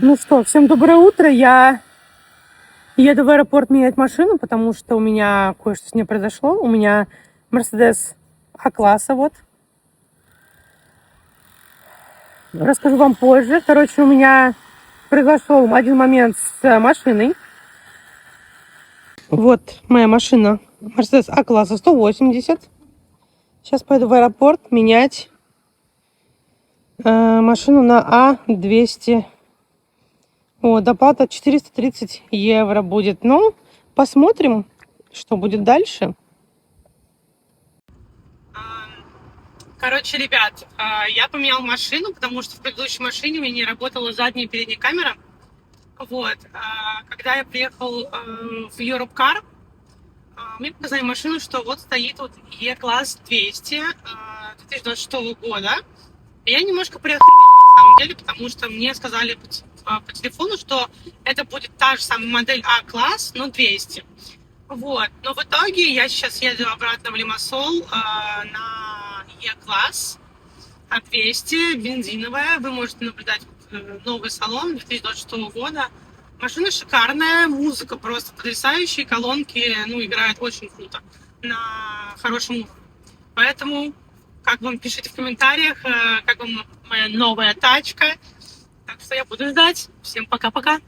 Ну что, всем доброе утро. Я еду в аэропорт менять машину, потому что у меня кое-что с ней произошло. У меня Mercedes А-класса, вот. Расскажу вам позже. Короче, у меня произошел один момент с машиной. Вот моя машина Mercedes А-класса 180. Сейчас пойду в аэропорт менять машину на А200. Вот, доплата 430 евро будет. Ну, посмотрим, что будет дальше. Короче, ребят, я поменял машину, потому что в предыдущей машине у меня не работала задняя и передняя камера. Вот. Когда я приехал в Europcar, мне показали машину, что вот стоит вот E-класс 200 2026 года. И я немножко приохренела на самом деле, потому что мне сказали по телефону, что это будет та же самая модель А-класс, но 200. Вот. Но в итоге я сейчас еду обратно в Лимассол на E-класс А200, бензиновая. Вы можете наблюдать новый салон 2026 года. Машина шикарная, музыка просто потрясающая, колонки, играют очень круто, на хорошем уровне. Поэтому, как вам, пишите в комментариях, как вам моя новая тачка. Так что я буду ждать. Всем пока-пока.